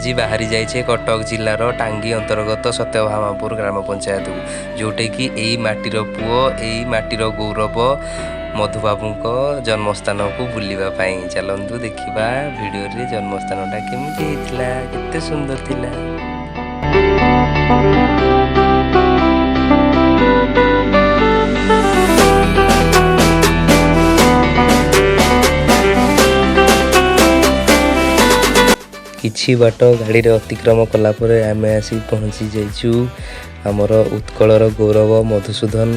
आज बाहरी जाइए कटक जिलार टांगी अंतर्गत सत्यभामापुर ग्राम पंचायत जोटे कि यही माटीर पुओ यही माटीर गौरव मधुबाबू जन्मस्थान को बुलवाई चलतु देखा भिडियो रे जन्मस्थानटा केमिति केते सुंदर थिला। किछि बाट गाड़ी रे अतिक्रम कलापर आम आसी पहुँची जाइचु आमर उत्कलर गौरव मधुसूदन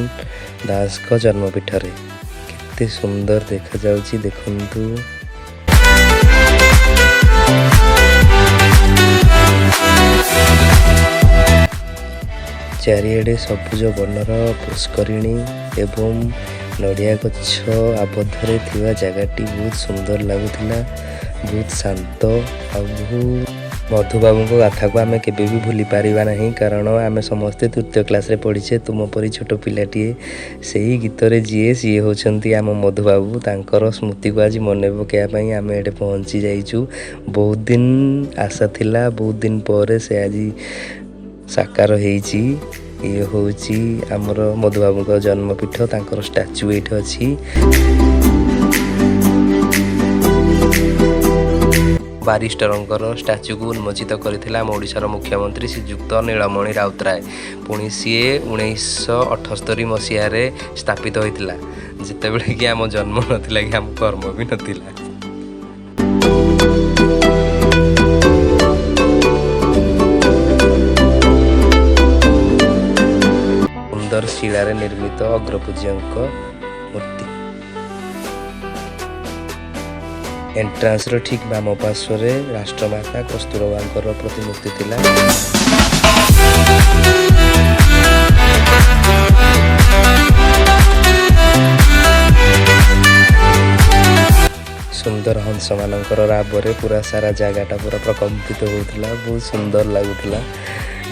दास को जन्मपीठ रे। केते सुंदर देखा जाउची देखंतु। चारिआडे सबुज बनर पुष्करिणी एवं नड़िया गछ आबद्धरे थिबा जगहटी बहुत सुंदर लगुथिला, बहुत शांत आ मधुबाबू गाथा को आम के भी भूली पारिबा नहीं, कारण आम समस्ते तृतीय क्लास रे पढ़ीचे। तुम परी छोट पिलाटीए सही गीत रे जीए सी होचंती आम मधुबाबू, तांकर स्मृति को आज मन पकाइबाई आम एटे पहुँची जाइचु। बहुत दिन आशा थिला, बहुत दिन पर से आज साकार होईची। ये होची आमर मधुबाबू जन्मपीठ, तांकर स्टैच्यू एट अछि। बारिस्टरंकर स्टैच्यू को उन्मोचित करथिला आम ओडिशार मुख्यमंत्री श्रीयुक्त नीलमणि राउतराय। पुणी सी 1978 मसीह स्थापित होइतिला, जेतेबेले कि आम जन्म नथिला कि आम कर्म भी नथिला। सुंदर शिलारे निर्मित अग्रपूज्यंक मूर्ति। एंट्रांस रो ठीक बाम पार्श्वरे राष्ट्रमाता कस्तूरबांकर प्रतिमूर्ति थिला। सुंदर हंस मानकर राबरे पूरा सारा जगहटा पूरा प्रकम्पित होउथिला, बहुत सुंदर लगुथिला।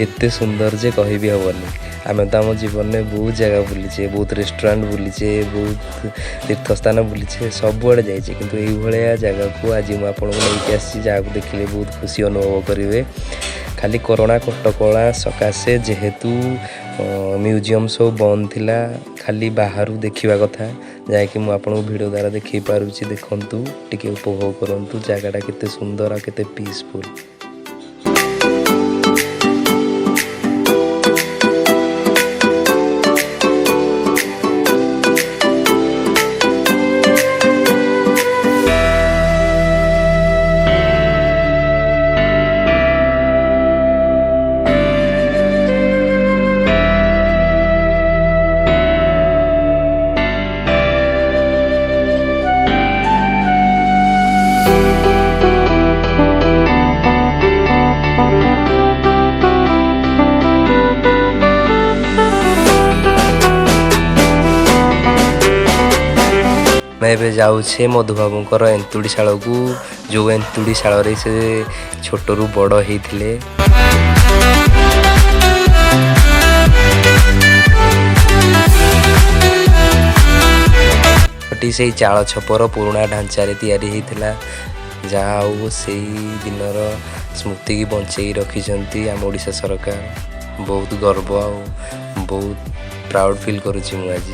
एते सुंदर जे कहि भी हबनी। आम तो आम जीवन में बहुत जगह बुलीचे, बहुत रेस्टोरेंट बुलीचे, बहुत तीर्थस्थान बुलीचे, सबुआड़े जाइए, किंतु यही भाया जगह को आज मुझे आपको लेके आसी, जहाँ देखिले बहुत खुशी अनुभव करेंगे। खाली कोरोना कटकणा सकाशे जेहेतु म्यूजियम सब बंद थिला, खाली बाहर देखा कथा, जहाँकि मुझे भिडियो द्वारा देखी पारुची। देखंतु टिके उपभोग करंतु जगहटा केते सुंदर आ केते पीसफुल। मैं जाऊे मधुबाबूर एंतुड़ीशाल को, जो एंतुड़ीशाल से छोटू बड़ होते। से चाल छपर पुराणा ढांचा तैयारी होता, जहाँ से दिनर स्मृति की बंचे रखी आम ओडिशा सरकार। बहुत गर्व आ बहुत प्राउड फील करुच्ची मु आज।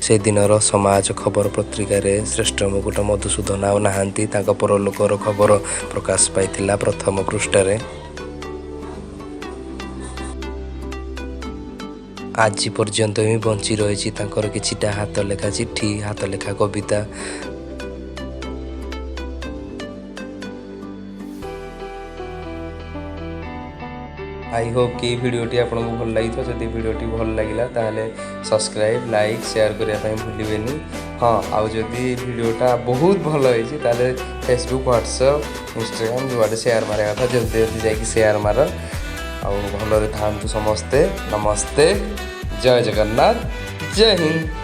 से दिनर समाज खबर पत्रिकार श्रेष्ठ मुकुट मधुसूदन आउ नाहांती, तांका परलोकर खबर प्रकाश पाइथिला प्रथम पृष्ठारे। आज पर्यंत भी बंची रही तांकर किछिटा हाथ लेखा चिठी, हाथ लेखा कविता। आई होप कि भिडियोटी आपको भल लगी जदि भिडियोटी भल लगे ताहले सब्सक्राइब लाइक शेयर करने भूलें। हाँ आउ जदि भिडियोटा बहुत भल होती ताले फेसबुक व्हाट्सएप इंस्टाग्राम जो शेयर मारे कथा जल्दी जल्दी जाकि शेयर मार आउ भलरे था समस्ते। नमस्ते, जय जगन्नाथ, जय हिंद।